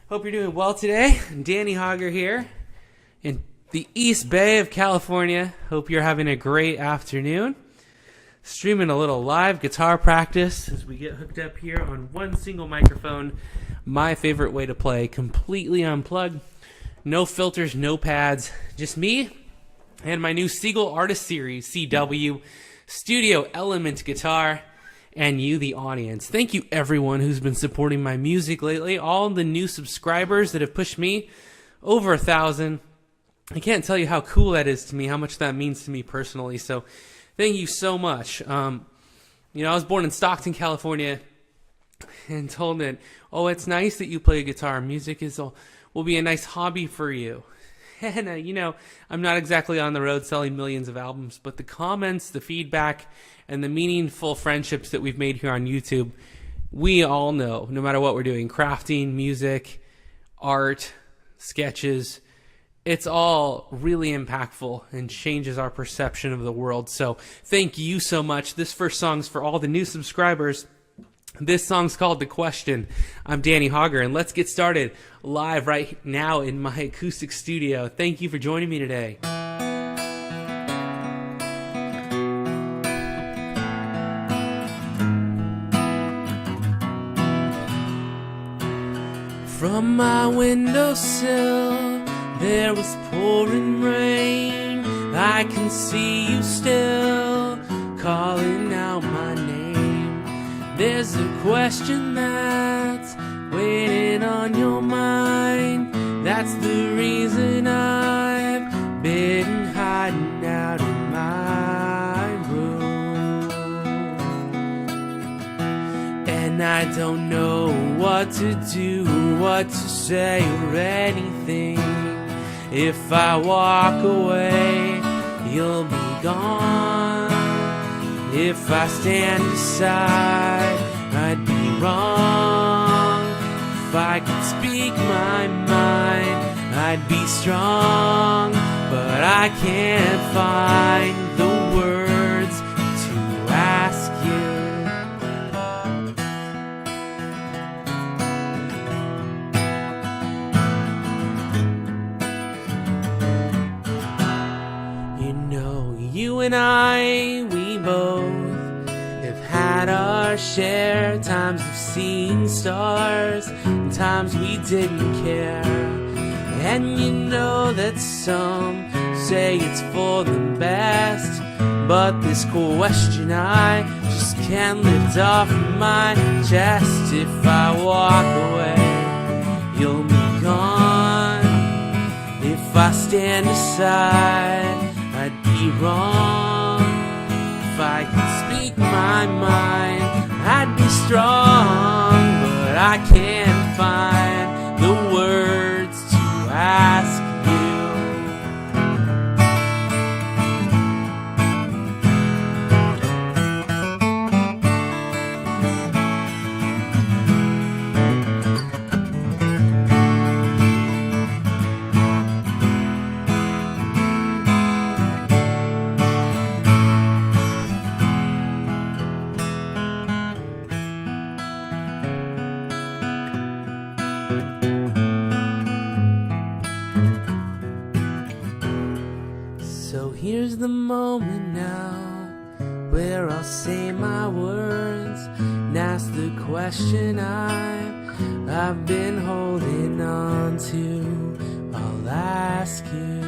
Hope you're doing well today. Danny Hauger here in the East Bay of California. Hope you're having a great afternoon. Streaming a little live guitar practice as we get hooked up here on one single microphone. My favorite way to play, completely unplugged. No filters, no pads, just me and my new Seagull Artist Series, CW, Studio Element Guitar, and you, the audience. Thank you, everyone who's been supporting my music lately. All the new subscribers that have pushed me over 1,000. I can't tell you how cool that is to me, how much that means to me personally. So thank you so much. I was born in Stockton, California, and told that, it's nice that you play guitar. Music will be a nice hobby for you. And, I'm not exactly on the road selling millions of albums, but the comments, the feedback, and the meaningful friendships that we've made here on YouTube, we all know, no matter what we're doing, crafting, music, art, sketches, it's all really impactful and changes our perception of the world. So thank you so much. This first song's for all the new subscribers. This song's called The Question. I'm Danny Hauger, and let's get started live right now in my acoustic studio. Thank you for joining me today. From my windowsill, there was pouring rain. I can see you still calling out my name. There's a question that's waiting on your mind. That's the reason I've been hiding out in my room. And I don't know what to do, what to say or anything. If I walk away, you'll be gone. If I stand aside, I'd be wrong. If I could speak my mind, I'd be strong. But I can't find the words to ask you. You know, you and I, we both have had our share, times of seeing stars, and times we didn't care. And you know that some say it's for the best, but this question I just can't lift off my chest. If I walk away, you'll be gone. If I stand aside, I'd be wrong. If I could speak my mind, I'd be strong. But I can't find the words to ask Here's the moment now where I'll say my words and ask the question I've been holding on to. I'll ask you.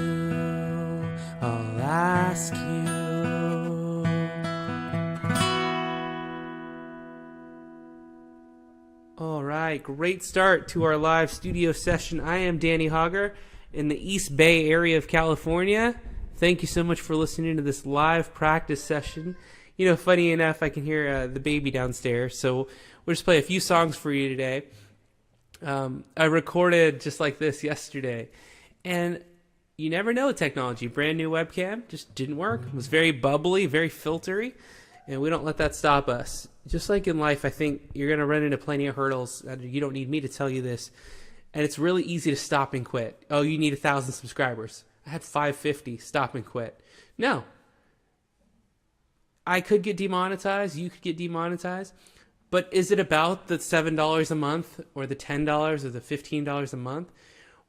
All right, great start to our live studio session. I am Danny Hauger in the East Bay area of California. Thank you so much for listening to this live practice session. Funny enough, I can hear the baby downstairs, so we'll just play a few songs for you today. I recorded just like this yesterday, and you never know with technology. Brand new webcam just didn't work. It was very bubbly, very filtery, and we don't let that stop us. Just like in life, I think you're going to run into plenty of hurdles. You don't need me to tell you this, and it's really easy to stop and quit. Oh, you need 1,000 subscribers. I had 550, stop and quit. No. I could get demonetized. You could get demonetized. But is it about the $7 a month or the $10 or the $15 a month?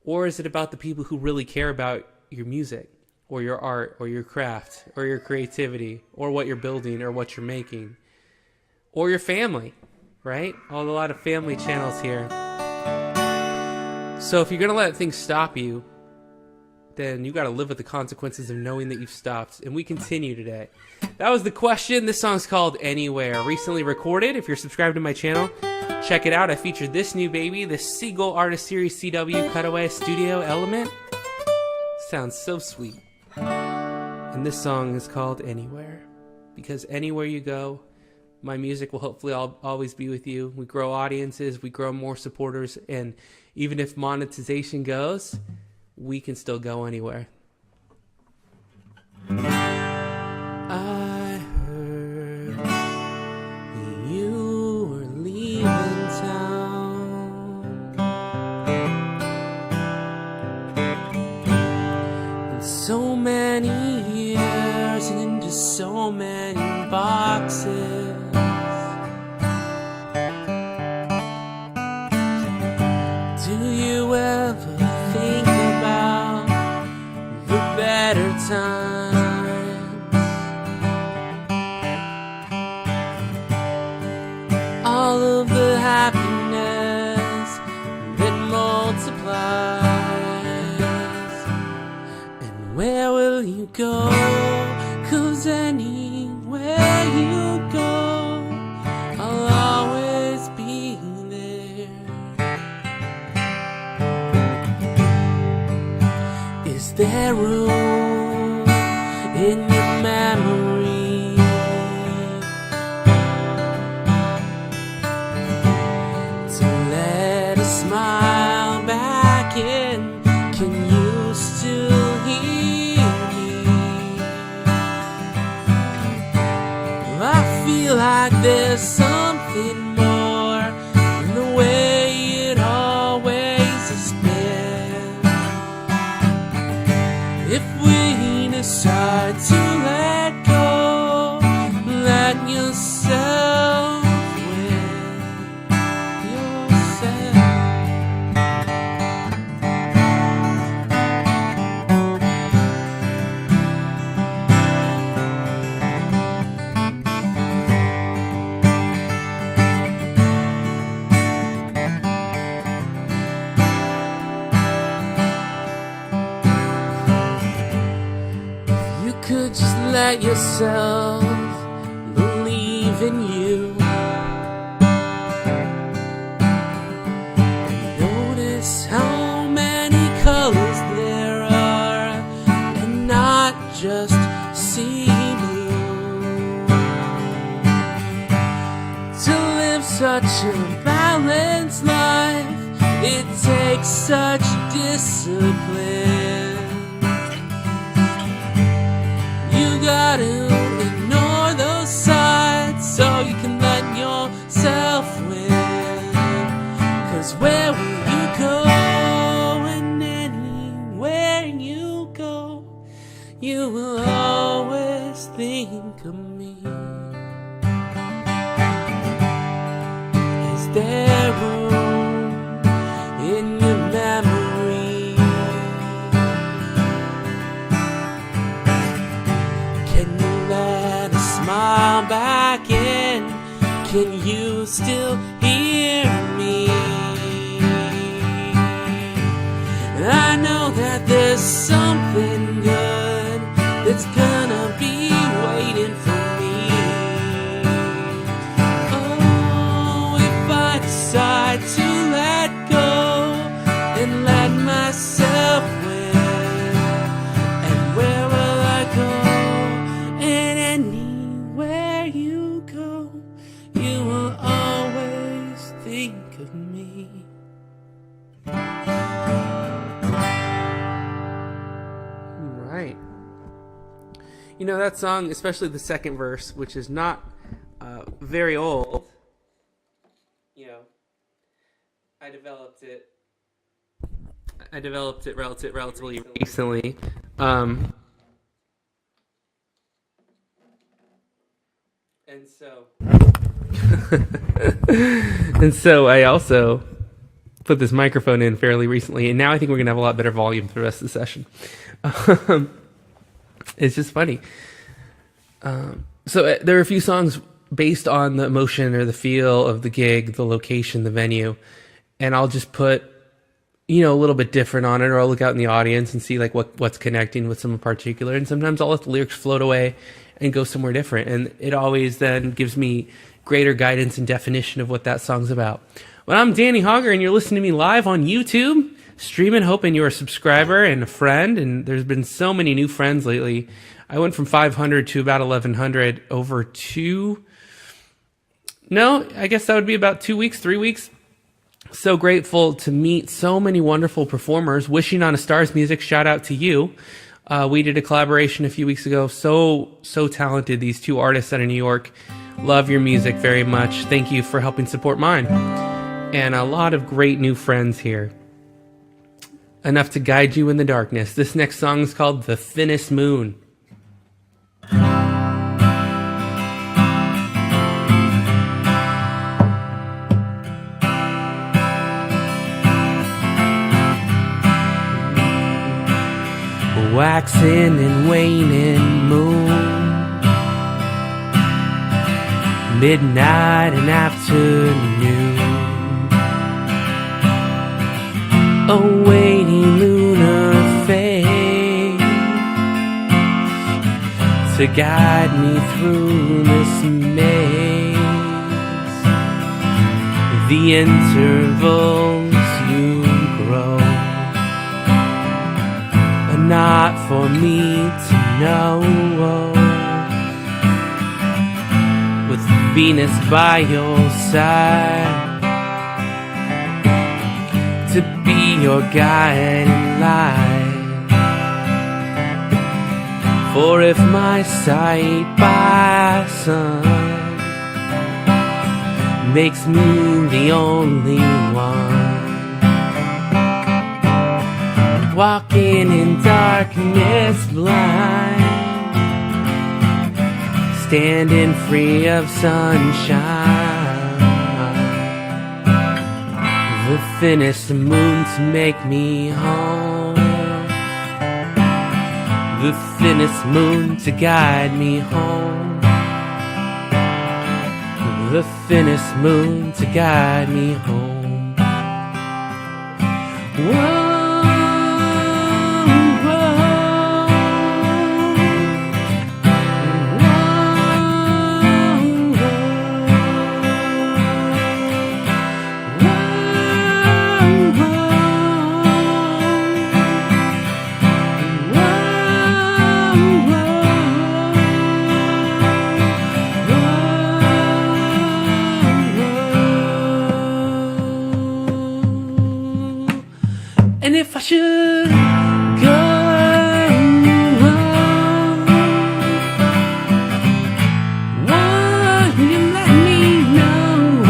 Or is it about the people who really care about your music or your art or your craft or your creativity or what you're building or what you're making or your family, right? A lot of family channels here. So if you're going to let things stop you, then you got to live with the consequences of knowing that you've stopped. And we continue today. That was the question. This song's called Anywhere. Recently recorded. If you're subscribed to my channel, check it out. I featured this new baby, this Seagull Artist Series CW Cutaway Studio Element. Sounds so sweet. And this song is called Anywhere. Because anywhere you go, my music will hopefully always be with you. We grow audiences, we grow more supporters, and even if monetization goes, we can still go anywhere. I heard you were leaving town, in so many years and into so many boxes. Do you ever think about the better times? All of the happiness that multiplies. And where will you go? 'Cause anywhere you go, I'll always be there. Is there room in your memory to let a smile back in? Can you still hear me? I feel like there's something more in the way it always has been. If we decide to let go, let yourself win yourself. You could just let yourself believe in you. And notice how many colors there are, and not just sea blue. To live such a balanced life, it takes such discipline. You gotta ignore those sides so you can let yourself win. 'Cause where will you go? And anywhere you go, you will always think of me. Is there room in your memory? Can you let a smile back in? Can you still hear me? I know that there's something good that's gonna be waiting for me. Oh, if I decide to let go and let myself win, and where will I go? And anywhere you go, you will always think of me. Right. You know, that song, especially the second verse, which is not very old, you know, I developed it relatively recently. And so And so I also put this microphone in fairly recently, and now I think we're going to have a lot better volume for the rest of the session. It's just funny. So there are a few songs based on the emotion or the feel of the gig, the location, the venue, and I'll just put, a little bit different on it, or I'll look out in the audience and see like what's connecting with someone particular, and sometimes I'll let the lyrics float away and go somewhere different, and it always then gives me greater guidance and definition of what that song's about. Well, I'm Danny Hauger, and you're listening to me live on YouTube, streaming, hoping you're a subscriber and a friend, and there's been so many new friends lately. I went from 500 to about 1,100 over I guess that would be about 2 weeks, 3 weeks. So grateful to meet so many wonderful performers. Wishing on a Star's Music, shout out to you. We did a collaboration a few weeks ago. So talented, these two artists out of New York. Love your music very much. Thank you for helping support mine. And a lot of great new friends here. Enough to guide you in the darkness. This next song is called The Thinnest Moon. Waxing and waning moon, midnight and afternoon, awaiting lunar phase to guide me through this maze. The intervals you grow, not for me to know. With Venus by your side to be your guiding light. For if my sight by sun makes me the only one walking in darkness blind, standing free of sunshine. The thinnest moon to make me home, the thinnest moon to guide me home, the thinnest moon to guide me home. Whoa. And if I should go home, won't you let me know?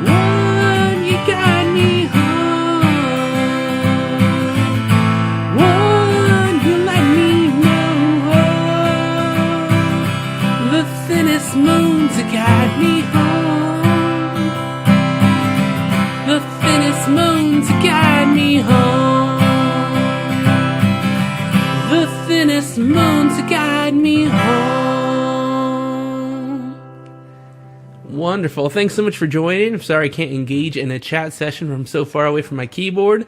Won't you guide me home? Won't you let me know? The thinnest moon to guide me home, the thinnest moon to guide me home, the thinnest moon to guide me home. Wonderful. Thanks so much for joining. I'm sorry I can't engage in a chat session from so far away from my keyboard.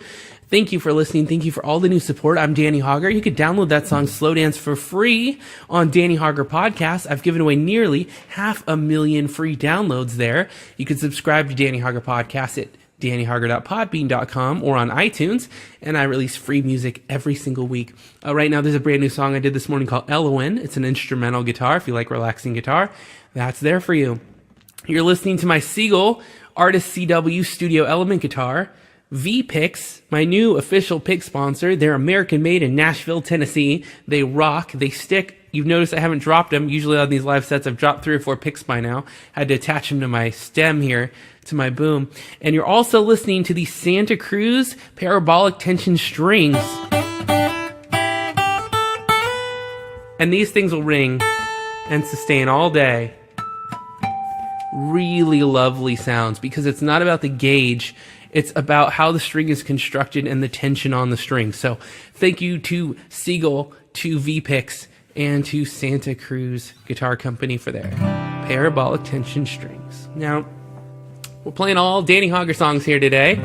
Thank you for listening. Thank you for all the new support. I'm Danny Hauger. You could download that song Slow Dance for free on Danny Hauger Podcast. I've given away nearly 500,000 free downloads there. You can subscribe to Danny Hauger Podcast at dannyharger.podbean.com or on iTunes, and I release free music every single week. Right now, there's a brand new song I did this morning called Elowen. It's an instrumental guitar. If you like relaxing guitar, that's there for you. You're listening to my Seagull Artist CW Studio Element guitar. V-Picks, my new official pick sponsor. They're American-made in Nashville, Tennessee. They rock. They stick. You've noticed I haven't dropped them. Usually on these live sets, I've dropped 3 or 4 picks by now. Had to attach them to my stem here, to my boom. And you're also listening to the Santa Cruz Parabolic Tension Strings. And these things will ring and sustain all day. really lovely sounds, because it's not about the gauge. It's about how the string is constructed and the tension on the string. So thank you to Seagull, to V-Picks, and to Santa Cruz Guitar Company for their parabolic tension strings. Now, we're playing all Danny Hauger songs here today,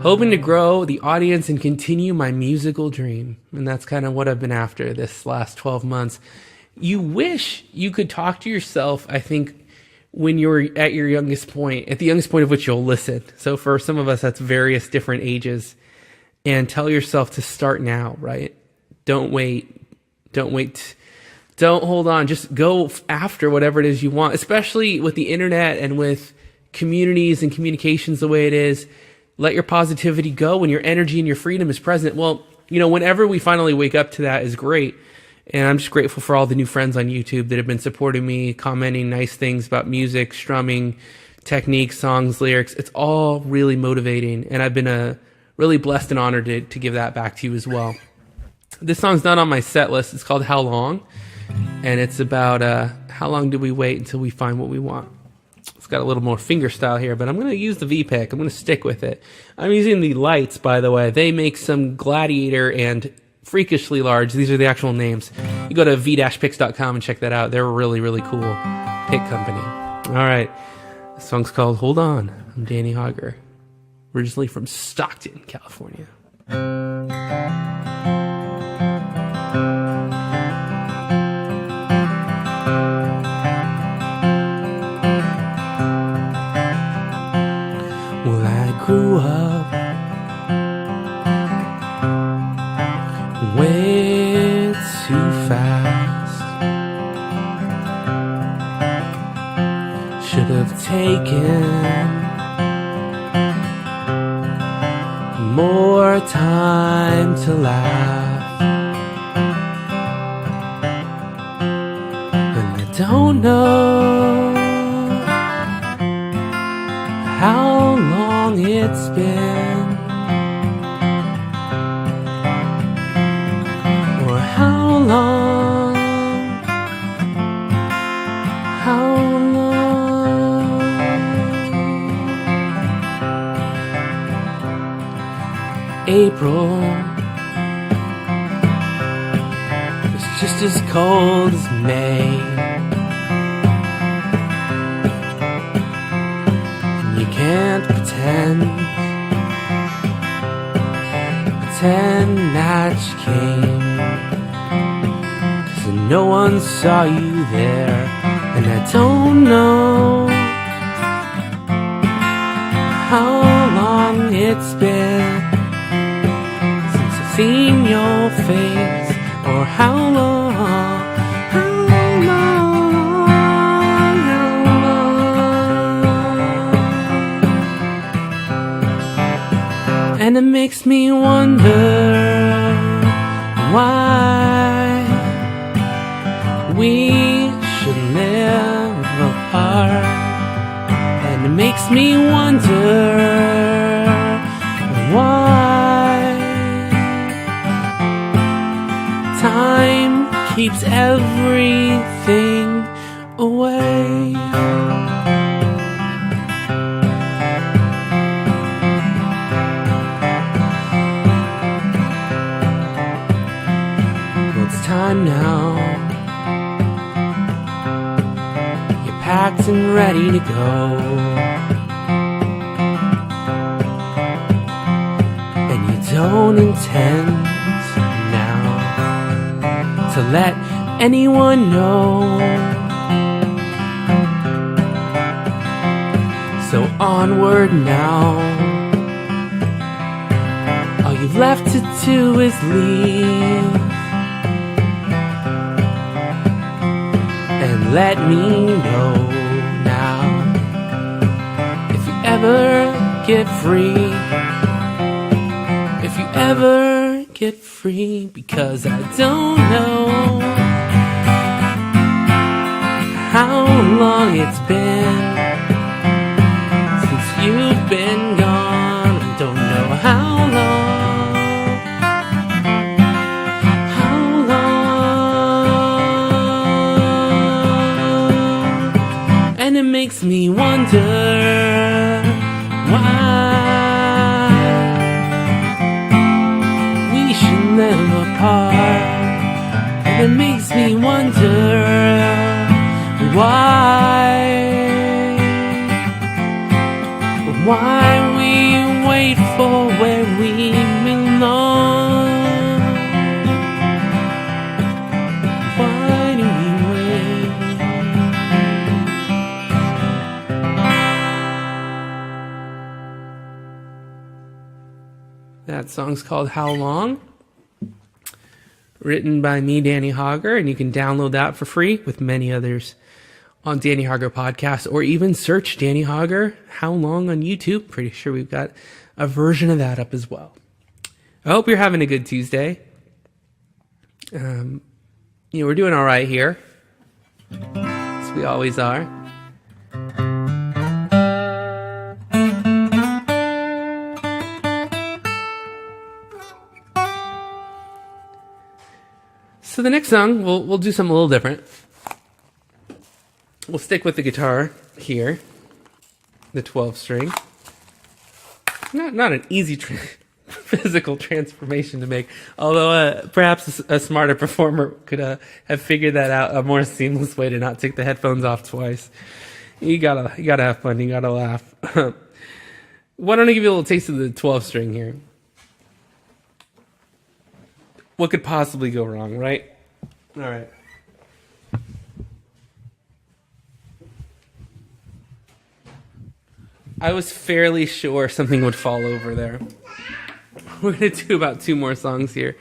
hoping to grow the audience and continue my musical dream. And that's kind of what I've been after this last 12 months. You wish you could talk to yourself, I think, when you're at your youngest point, at the youngest point of which you'll listen. So for some of us, that's various different ages. And tell yourself to start now, right? Don't wait. Don't hold on. Just go after whatever it is you want, especially with the internet and with communities and communications the way it is. Let your positivity go when your energy and your freedom is present. Well, whenever we finally wake up to that is great. And I'm just grateful for all the new friends on YouTube that have been supporting me, commenting nice things about music, strumming, techniques, songs, lyrics. It's all really motivating. And I've been really blessed and honored to give that back to you as well. This song's not on my set list. It's called How Long? And it's about how long do we wait until we find what we want. It's got a little more finger style here, but I'm going to use the V-Pick. I'm going to stick with it. I'm using the lights, by the way. They make some Gladiator and freakishly large. These are the actual names. You go to v-picks.com and check that out. They're a really, really cool pick company. All right. This song's called Hold On. I'm Danny Hauger, originally from Stockton, California. Well, I grew up way too fast. Should have taken more time to laugh. And I don't know how long it's been, or how long, April was just as cold as May, and you can't pretend that you came, 'cause no one saw you there. And I don't know how long it's been since I've seen your face, or how long, and it makes me wonder why we should live apart. And it makes me wonder why time keeps everything away. Well, it's time now. You're packed and ready to go, and you don't intend now to let anyone know. So onward now. All you've left to do is leave, and let me know now if you ever get free. If you ever get free, because I don't know how long it's been since you've been gone. I don't know how long, and it makes me wonder why we should live apart. And it makes me wonder why we wait for where we belong. Why do we wait? That song's called How Long? Written by me, Danny Hauger, and you can download that for free with many others on Danny Hauger Podcast, or even search Danny Hauger How Long on YouTube. Pretty sure we've got a version of that up as well. I hope you're having a good Tuesday. We're doing all right here, as we always are. So the next song, we'll do something a little different. We'll stick with the guitar here, the 12-string. Not an easy physical transformation to make, although perhaps a smarter performer could have figured that out, a more seamless way to not take the headphones off twice. You gotta have fun. You gotta laugh. Why don't I give you a little taste of the 12-string here? What could possibly go wrong, right? All right. I was fairly sure something would fall over there. We're going to do about 2 more songs here,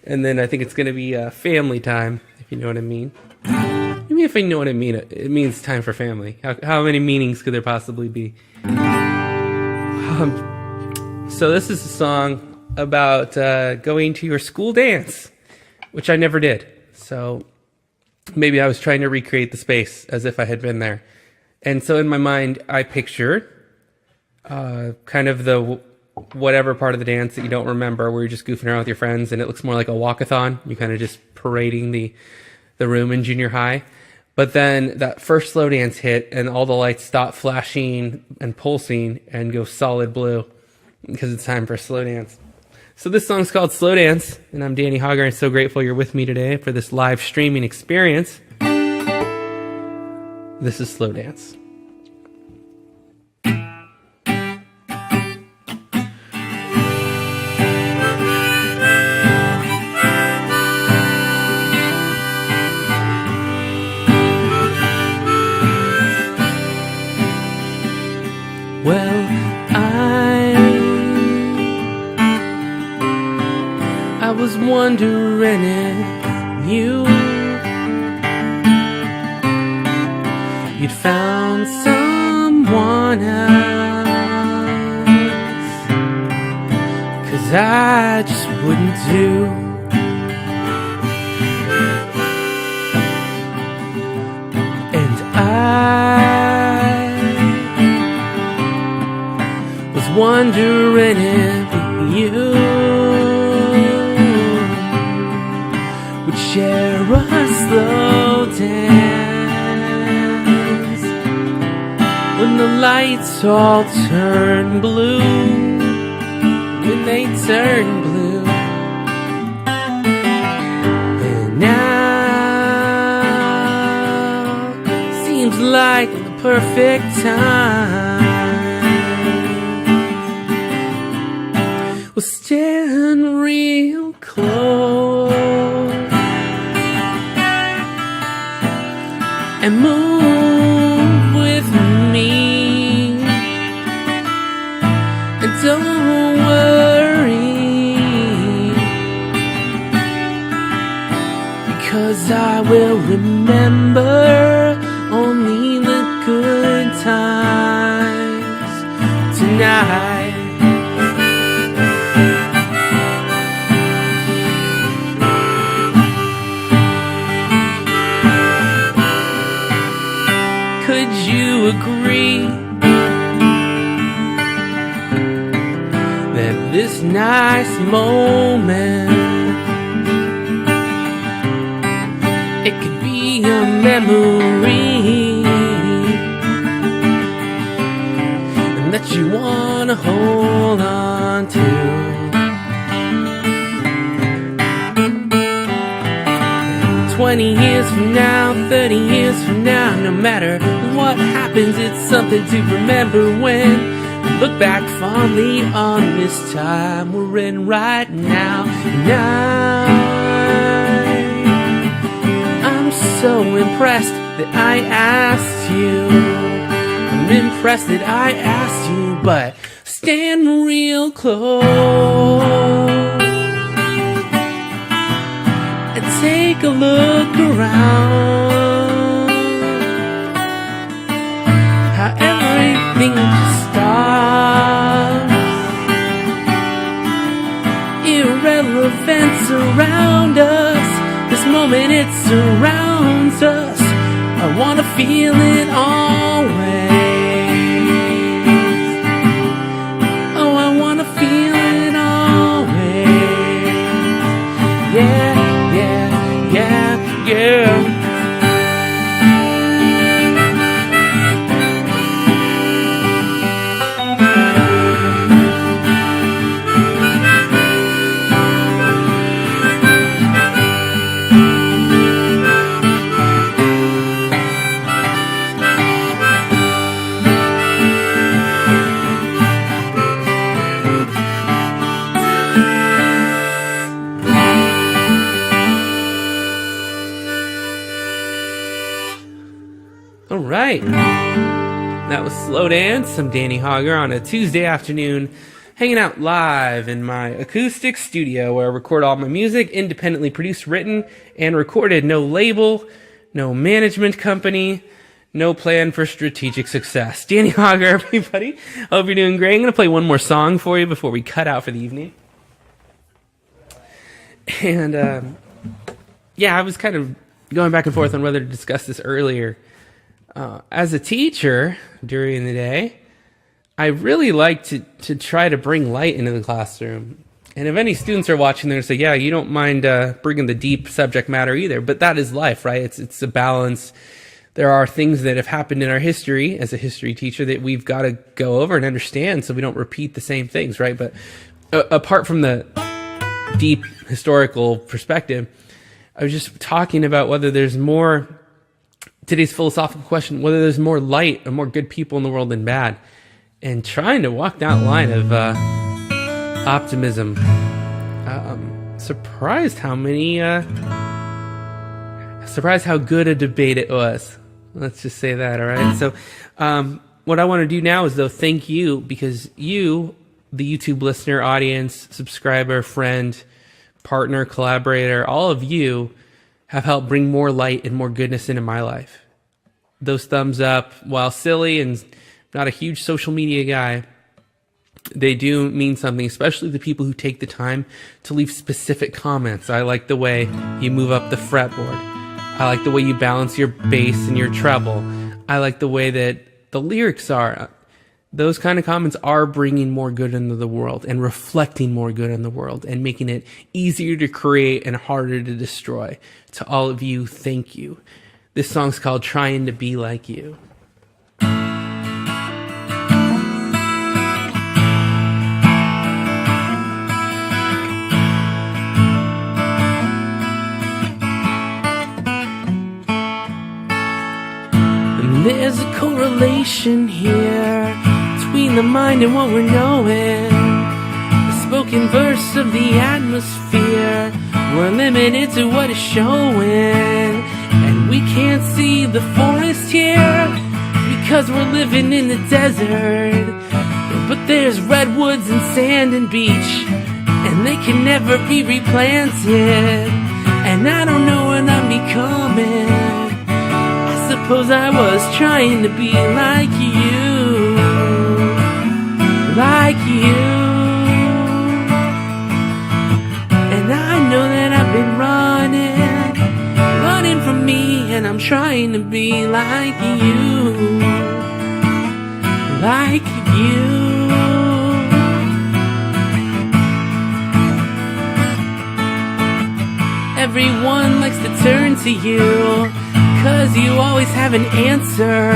and then I think it's going to be family time, if you know what I mean. Maybe if I know what I mean, it means time for family. How many meanings could there possibly be? So this is a song about going to your school dance, which I never did. So maybe I was trying to recreate the space as if I had been there. And so in my mind, I pictured kind of the whatever part of the dance that you don't remember, where you're just goofing around with your friends, and it looks more like a walkathon. You're kind of just parading the room in junior high. But then that first slow dance hit, and all the lights stop flashing and pulsing and go solid blue because it's time for a slow dance. So this song's called Slow Dance, and I'm Danny Hauger, and so grateful you're with me today for this live streaming experience. This is Slow Dance. Well, I was wondering if you'd found someone else, 'cause I just wouldn't do. And I was wondering if you would share a slow dance when the lights all turn blue, when they turn blue. And now seems like the perfect time. We'll stand real close and move with me, and don't worry, because I will remember only the good times tonight. Could you agree that this nice moment, it could be a memory wanna hold on to. 20 years from now, 30 years from now, no matter what happens, it's something to remember when we look back fondly on this time we're in right now. And I'm so impressed that I asked you. I'm impressed that I asked you, but stand real close. Take a look around, how everything just stops. Irrelevance around us. This moment, it surrounds us. I wanna feel it always. Oh, I wanna feel it always. Yeah. Yeah. All right, that was Slow Dance. I'm Danny Hauger on a Tuesday afternoon, hanging out live in my acoustic studio where I record all my music, independently produced, written, and recorded. No label, no management company, no plan for strategic success. Danny Hauger, everybody. Hope you're doing great. I'm going to play one more song for you before we cut out for the evening. And, I was kind of going back and forth on whether to discuss this earlier. As a teacher during the day, I really like to try to bring light into the classroom. And if any students are watching, they're going to say, yeah, you don't mind bringing the deep subject matter either. But that is life, right? It's a balance. There are things that have happened in our history as a history teacher that we've got to go over and understand so we don't repeat the same things, right? But apart from the deep historical perspective, I was just talking about whether there's more... Today's philosophical question, whether there's more light or more good people in the world than bad, and trying to walk that line of optimism. Surprised how good a debate it was. Let's just say that, all right? So what I want to do now is, though, thank you, because you, the YouTube listener, audience, subscriber, friend, partner, collaborator, all of you have helped bring more light and more goodness into my life. Those thumbs up, while silly and not a huge social media guy, they do mean something, especially the people who take the time to leave specific comments. I like the way you move up the fretboard. I like the way you balance your bass and your treble. I like the way that the lyrics are. Those kind of comments are bringing more good into the world and reflecting more good in the world and making it easier to create and harder to destroy. To all of you, thank you. This song's called Trying to Be Like You. And there's a correlation here between the mind and what we're knowing. The spoken verse of the atmosphere, we're limited to what is showing. And we can't see the forest here because we're living in the desert. But there's redwoods and sand and beach, and they can never be replanted. And I don't know what I'm becoming. I suppose I was trying to be like you, like you. And I know that I've been running from me, and I'm trying to be like you, like you. Everyone likes to turn to you, 'cause you always have an answer.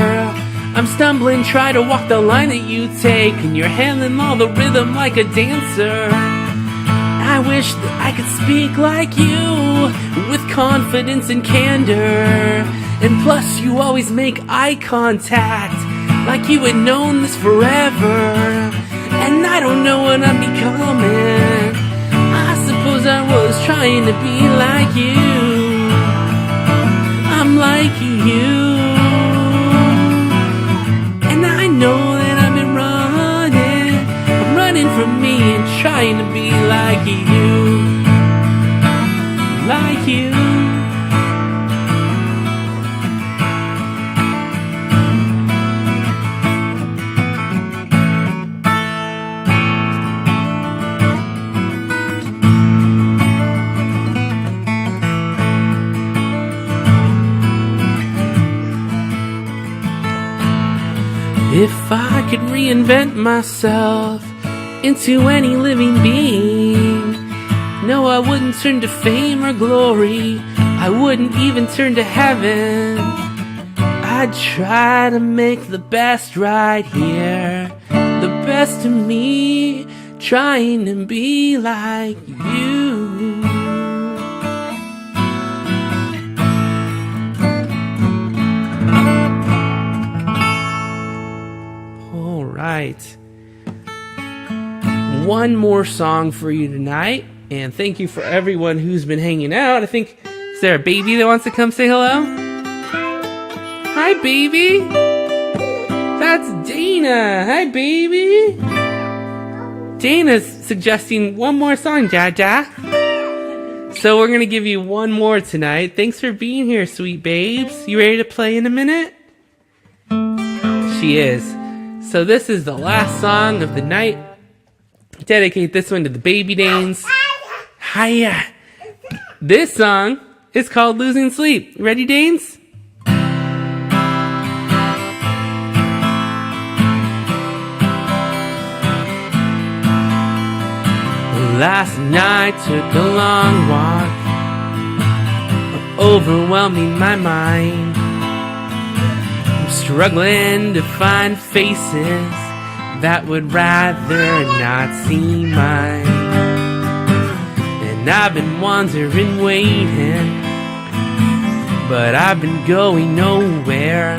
I'm stumbling, try to walk the line that you take, and you're handling all the rhythm like a dancer. I wish that I could speak like you, with confidence and candor. And plus you always make eye contact, like you had known this forever. And I don't know what I'm becoming. I suppose I was trying to be like you. I'm like you. And I know that I've been running. I'm running from me and trying to be like you. Like you. If I could reinvent myself into any living being, no, I wouldn't turn to fame or glory. I wouldn't even turn to heaven. I'd try to make the best right here, the best of me, trying to be like you. Right. One more song for you tonight, and thank you for everyone who's been hanging out. I think, is there a baby that wants to come say hello? Hi, baby. That's Dana. Hi, baby. Dana's suggesting one more song, Dada. So we're going to give you one more tonight. Thanks for being here, sweet babes. You ready to play in a minute? She is. So this is the last song of the night. Dedicate this one to the baby Danes. Hiya. This song is called Losing Sleep. Ready, Danes? Last night took a long walk, overwhelming my mind. Struggling to find faces that would rather not see mine. And I've been wandering, waiting, but I've been going nowhere.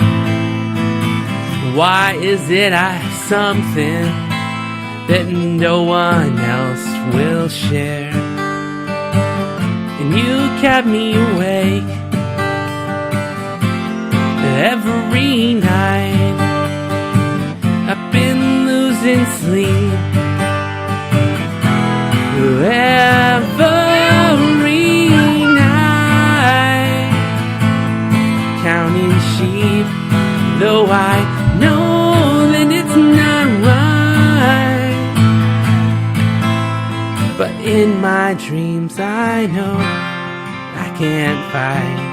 Why is it I have something that no one else will share? And you kept me awake every night. I've been losing sleep every night, counting sheep, though I know that it's not right. But in my dreams I know I can't fight.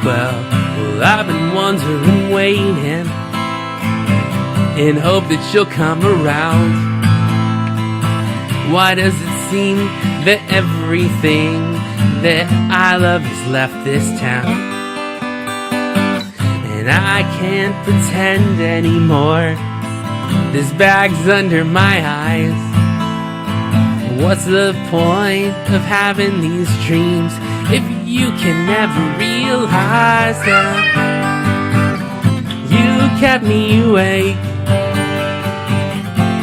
Well, I've been wondering, waiting, in hope that you'll come around. Why does it seem that everything that I love has left this town? And I can't pretend anymore. This bag's under my eyes. What's the point of having these dreams if you can never realize that you kept me awake,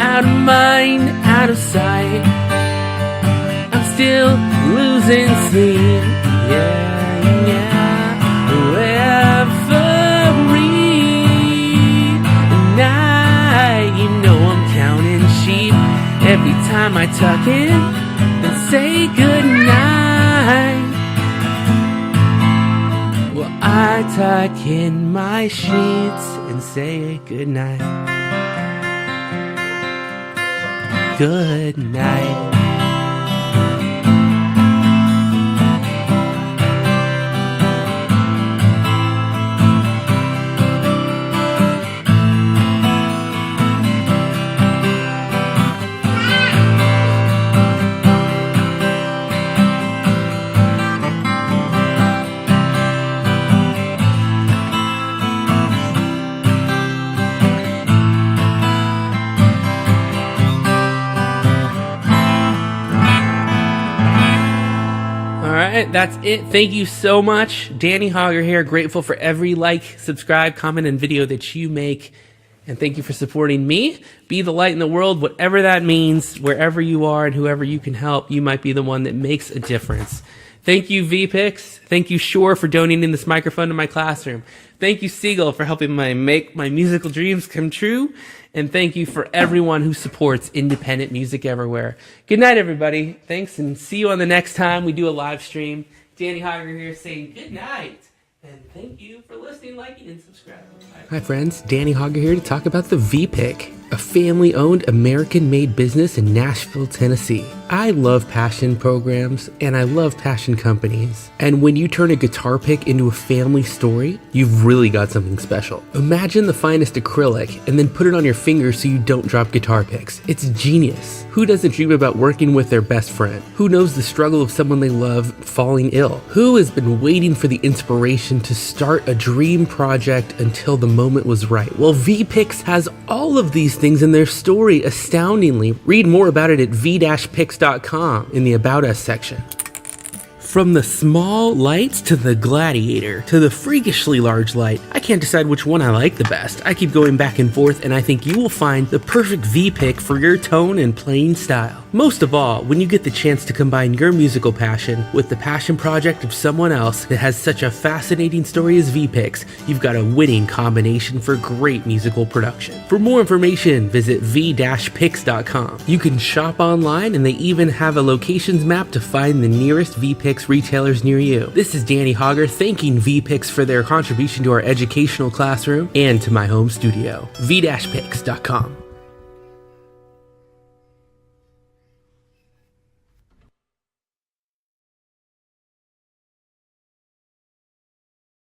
out of mind, out of sight? I'm still losing sleep, yeah, every night. You know I'm counting sheep every time I tuck in and say goodnight. Well, I tuck in my sheets and say goodnight. Good night. right, that's it. Thank you so much. Danny Hauger here, grateful for every like, subscribe, comment, and video that you make. And thank you for supporting me. Be the light in the world, whatever that means, wherever you are and whoever you can help, you might be the one that makes a difference. Thank you, VPix. Thank you, Shure, for donating this microphone to my classroom. Thank you, Seagull, for helping make my musical dreams come true. And thank you for everyone who supports independent music everywhere. Good night, everybody. Thanks, and see you on the next time we do a live stream. Danny Hauger here saying good night. And thank you for listening, liking, and subscribing. Hi, friends. Danny Hauger here to talk about the VPick, a family-owned, American-made business in Nashville, Tennessee. I love passion programs, and I love passion companies. And when you turn a guitar pick into a family story, you've really got something special. Imagine the finest acrylic, and then put it on your finger so you don't drop guitar picks. It's genius. Who doesn't dream about working with their best friend? Who knows the struggle of someone they love falling ill? Who has been waiting for the inspiration to start a dream project until the moment was right? Well, VPix has all of these things in their story astoundingly. Read more about it at v-pix.com in the About Us section. From the small lights to the Gladiator to the freakishly large light, I can't decide which one I like the best. I keep going back and forth, and I think you will find the perfect VPick for your tone and playing style. Most of all, when you get the chance to combine your musical passion with the passion project of someone else that has such a fascinating story as VPix, you've got a winning combination for great musical production. For more information, visit v-pix.com. You can shop online, and they even have a locations map to find the nearest VPix retailers near you. This is Danny Hauger thanking VPix for their contribution to our educational classroom and to my home studio. v-pix.com.